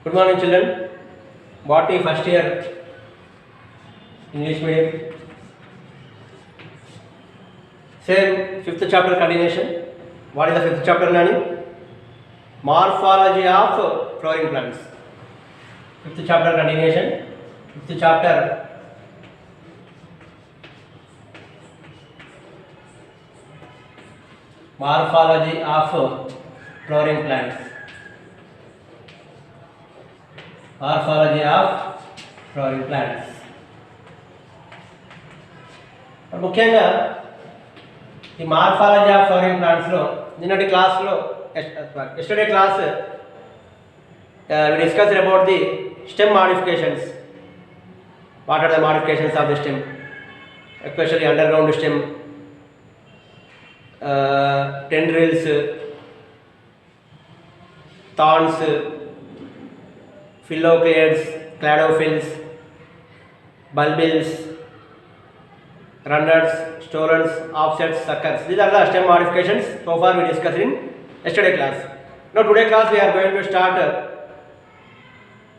Good morning, children. Botany first year English medium. Same fifth chapter continuation. What is the fifth chapter learning? Morphology of flowering plants. Fifth chapter continuation. Fifth chapter. Morphology of flowering plants. Morphology of flowering plants. ముఖ్యంగా ఈ morphology of flowering ప్లాంట్స్లో నిన్నటి క్లాస్లో yesterday class we discussed about the stem modifications. What are the modifications of the stem, especially underground stem, tendrils, thorns, phyllocysts, cladophylls, bulbils, runners, stolons, offsets, suckers. These are the stem modifications. So far we discussed in yesterday class. Now today class we are going to start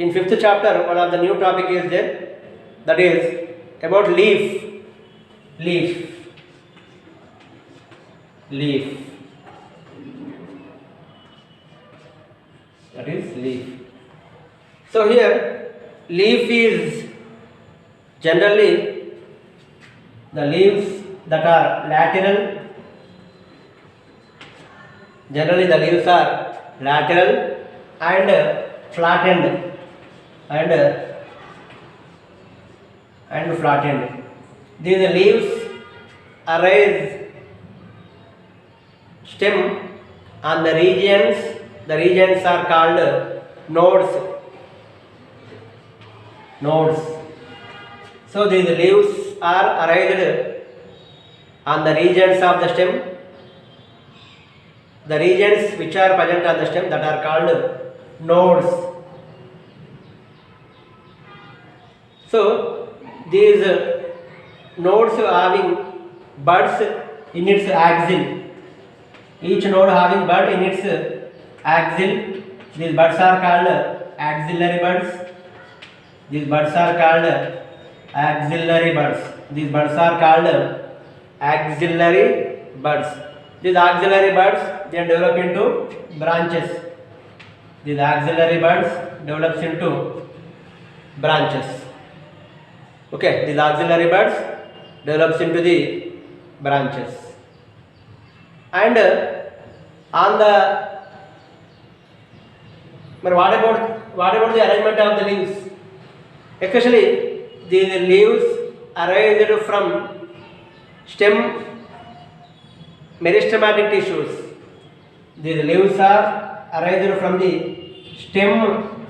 in fifth chapter. One of the new topic is there, that is about leaf. That is leaf. So here leaf is generally the leaves that are lateral. Generally the leaves are lateral and flattened and flattened. These leaves arise stem on the regions. The regions are called nodes. So these leaves are arranged on the regions of the stem. The regions which are present on the stem, that are called nodes. So these nodes having buds in its axil. Each node having bud in its axil. These buds are called axillary buds. These buds are called axillary buds. These buds are called axillary buds. These axillary buds then develop into branches. These axillary buds develops into branches. Okay, these auxiliary buds develops into the branches. And on the what about the arrangement of the leaves? Especially these leaves arised from stem meristematic tissues. These leaves are arised from the stem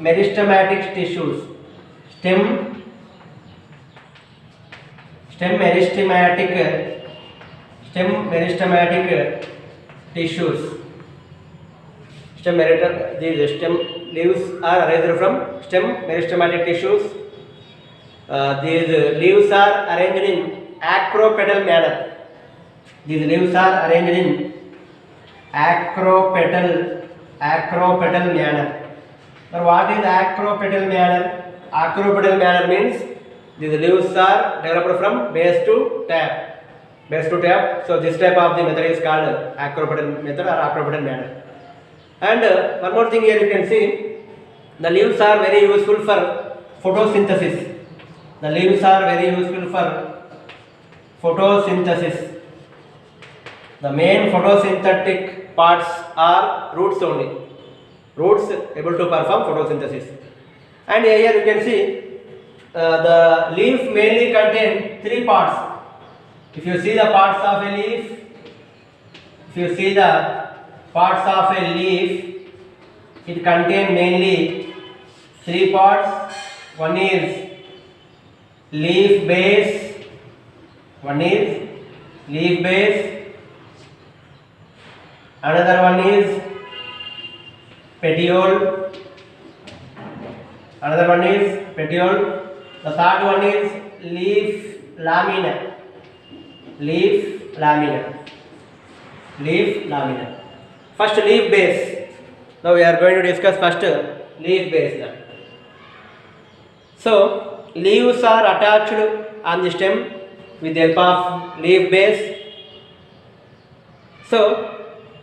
meristematic tissues. Stem meristematic tissues. These stem leaves are arised from stem meristematic tissues. These leaves are arranged in acropetal manner. These leaves are arranged in acropetal manner. Now what is acropetal manner? Acropetal manner means these leaves are developed from base to tap. So this type of the method is called acropetal method or acropetal manner. And one more thing here you can see, the leaves are very useful for photosynthesis. The leaves are very useful for photosynthesis. The main photosynthetic parts are roots only. Roots able to perform photosynthesis. And here you can see the leaf mainly contain three parts. If you see the parts of a leaf, it contains mainly three parts. One is leaf base. Another one is petiole. The third one is leaf lamina. First, leaf base. Now we are going to discuss first leaf base. So leaves are attached on the stem with the help of leaf base. So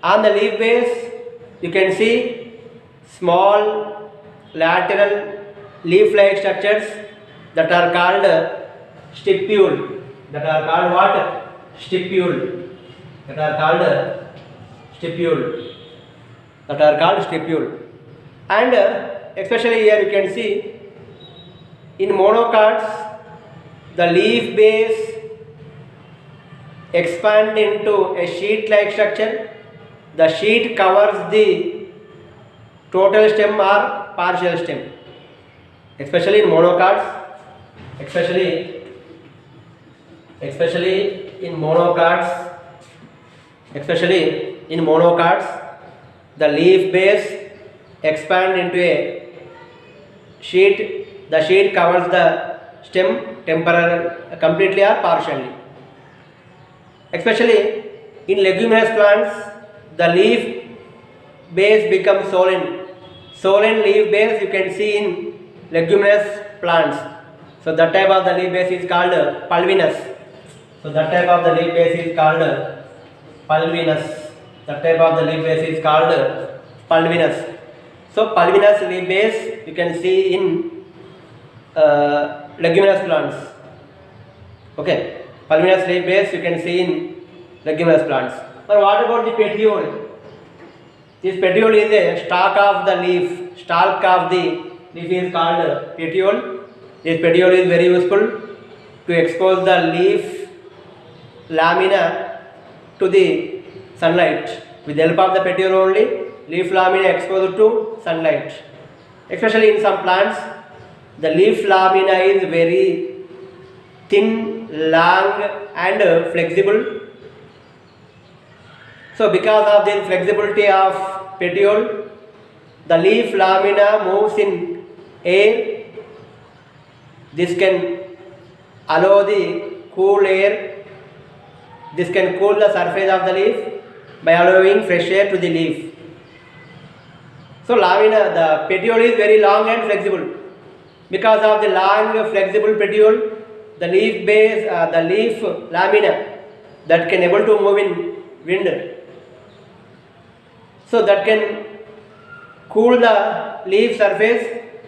on the leaf base you can see small lateral leaf-like structures that are called stipule. That are called what? Stipule. That are called stipule. That are called stipule. And especially here you can see in monocots the leaf base expand into a sheet-like structure. The sheet covers the total stem or partial stem. Especially in monocots, especially in monocots, the leaf base expand into a sheet. The sheet covers the stem temporarily, completely or partially. Especially in leguminous plants, the leaf base becomes swollen. Swollen leaf base you can see in leguminous plants. So that type of the leaf base is called pulvinous. So that type of the leaf base is called pulvinous. That type of the leaf base is called pulvinous. So pulvinous leaf base you can see in leguminous plants. Okay, pulvinous leaf base you can see in leguminous plants. But what about the petiole? This petiole is a stalk of the leaf. Stalk of the leaf is called petiole. This petiole is very useful to expose the leaf lamina to the sunlight. With the help of the petiole only, leaf lamina exposed to sunlight. Especially in some plants, the leaf lamina is very thin, long and flexible. So because of this flexibility of petiole, the leaf lamina moves in air. This can allow the cool air. This can cool the surface of the leaf by allowing fresh air to the leaf. So lamina, the petiole is very long and flexible. Because of the long flexible petiole, the leaf base, the leaf lamina that can able to move in wind. So that can cool the leaf surface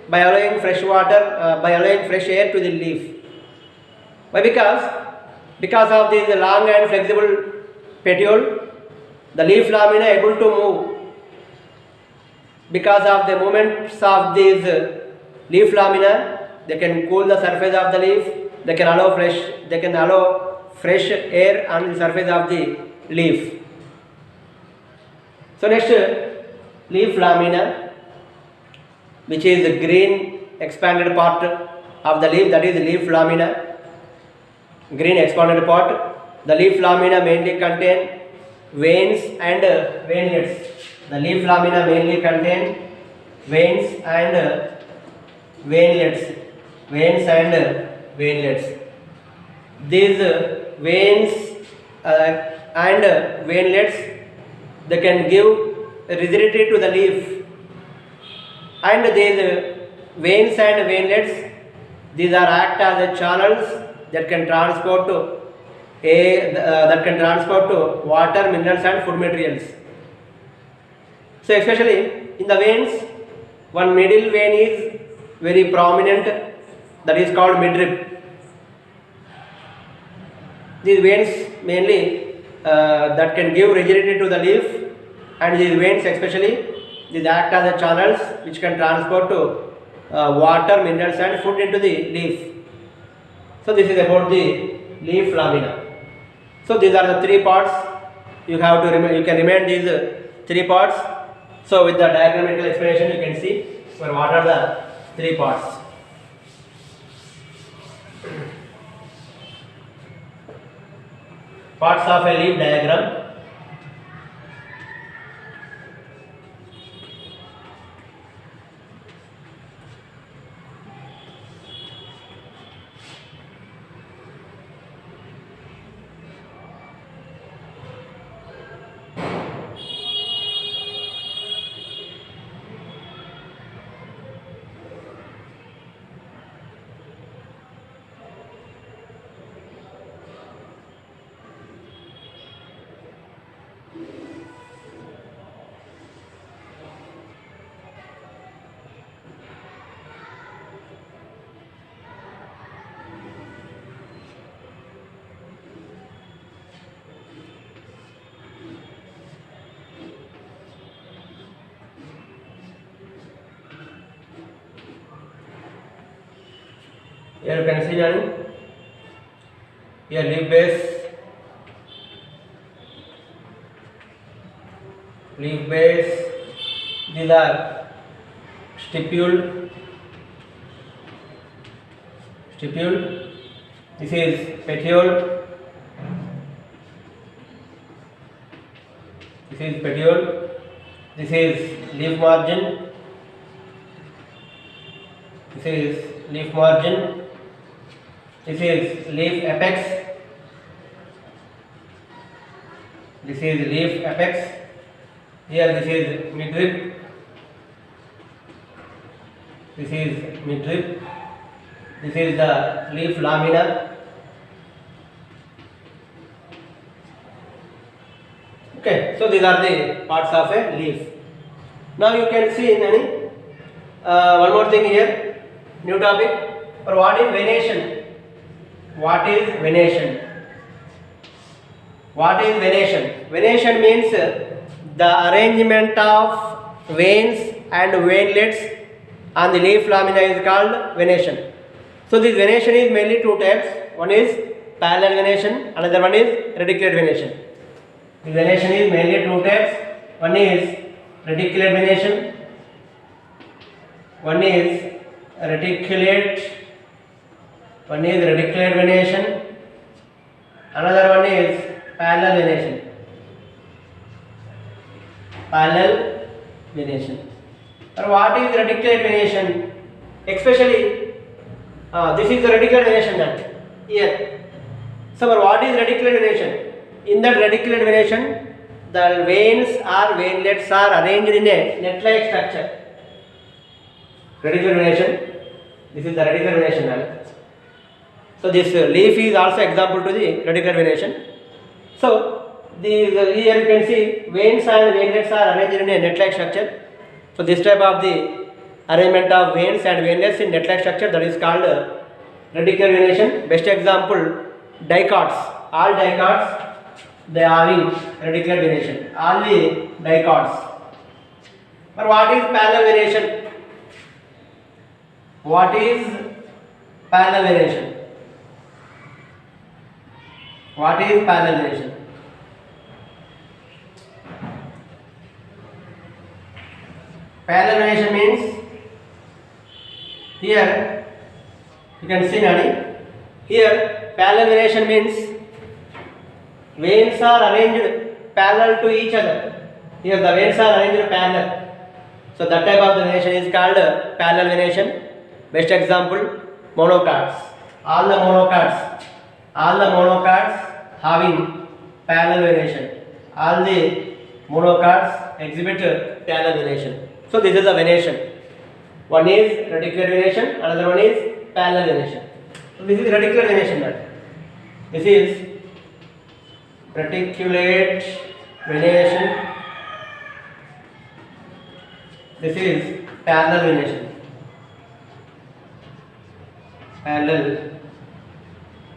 by allowing fresh water, by allowing fresh air to the leaf. Why? Because of this long and flexible petiole, the leaf lamina able to move. Because of the movements of these leaf lamina, they can cool the surface of the leaf. They can allow fresh air on the surface of the leaf. So next, leaf lamina, which is the green expanded part of the leaf, that is leaf lamina. Green expanded part. The leaf lamina mainly contain veins and veinlets. The leaf lamina mainly contain veins and veinlets. Veins and veinlets. These veins and veinlets, they can give rigidity to the leaf. And these veins and veinlets, these are act as channels that can transport water, minerals and food materials. So especially in the veins, one middle vein is very prominent, that is called midrib. These veins mainly that can give rigidity to the leaf, and these veins especially, these act as channels which can transport water, minerals and food into the leaf. So this is about the leaf lamina. So these are the three parts. You have to you can remain these three parts. So with the diagrammatical explanation you can see what are the three parts. Parts of a leaf diagram. Here you can see learning. Here leaf base. Leaf base. These are stipule. Stipule. This is petiole. This is petiole. This is leaf margin. This is leaf margin. This is leaf apex. This is leaf apex. Here this is midrib. This is midrib. This is the leaf lamina. Okay, so these are the parts of a leaf. Now you can see one more thing here, new topic. Or what is venation? What is venation? What is venation? Venation means the arrangement of veins and veinlets on the leaf lamina is called venation. So this venation is mainly two types. One is parallel venation, another one is reticulate venation. The venation is mainly two types. One is reticulate venation. One is reticulate. One is reticulate venation. Another one is parallel venation. Parallel venation. Or what is reticulate venation? Especially this is the reticulate venation that here. So what is reticulate venation? In that reticulate venation, the veins or veinlets are arranged in a net-like structure. Reticulate venation. This is the reticulate venation. So this leaf is also example to the reticulate venation. So here you can see veins and veinlets are arranged in a net-like structure. So this type of the arrangement of veins and veinlets in net-like structure, that is called reticulate venation. Best example, dicots. All dicots, they are in reticulate venation. All the dicots. But what is parallel venation? What is parallel venation? What is parallel venation? Parallel venation means, here you can see Nani. Here parallel venation means veins are arranged parallel to each other. Here the veins are arranged parallel. So that type of the venation is called parallel venation. Best example, monocots. All the monocots having parallel venation. All the monocots exhibit parallel venation. So this is a venation. One is reticulate venation, another one is parallel venation. So this is reticulate venation. This is reticulate venation. This is parallel venation. Parallel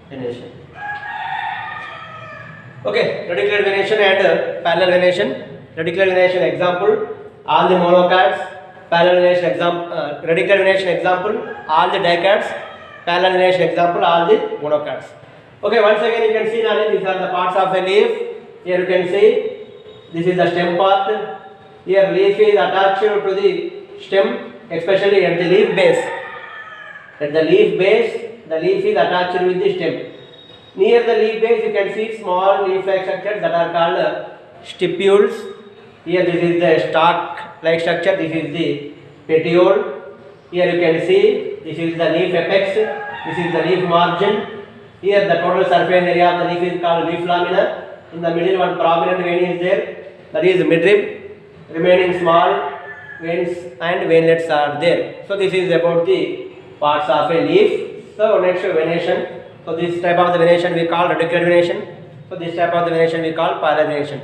venation. Okay, reticulate venation and parallel venation. Reticulate venation example, all the monocots. Parallel venation example, reticulate venation example, all the dicots. Parallel venation example, all the monocots. Okay, once again you can see now these are the parts of a leaf. Here you can see this is the stem part. Here leaf is attached to the stem, especially at the leaf base. At the leaf base, the leaf is attached with the stem. Near the leaf base you can see small leaf-like structures that are called stipules. Here this is the stalk-like structure, this is the petiole. Here you can see this is the leaf apex, this is the leaf margin. Here the total surface area of the leaf is called leaf lamina. In the middle one prominent vein is there, that is midrib. Remaining small veins and veinlets are there. So this is about the parts of a leaf. So next venation. So this type of the venation we call reticulate venation. So this type of the venation we call parallel venation.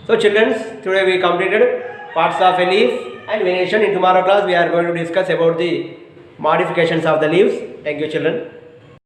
So children, today we completed parts of a leaf and venation. In tomorrow class we are going to discuss about the modifications of the leaves. Thank you children.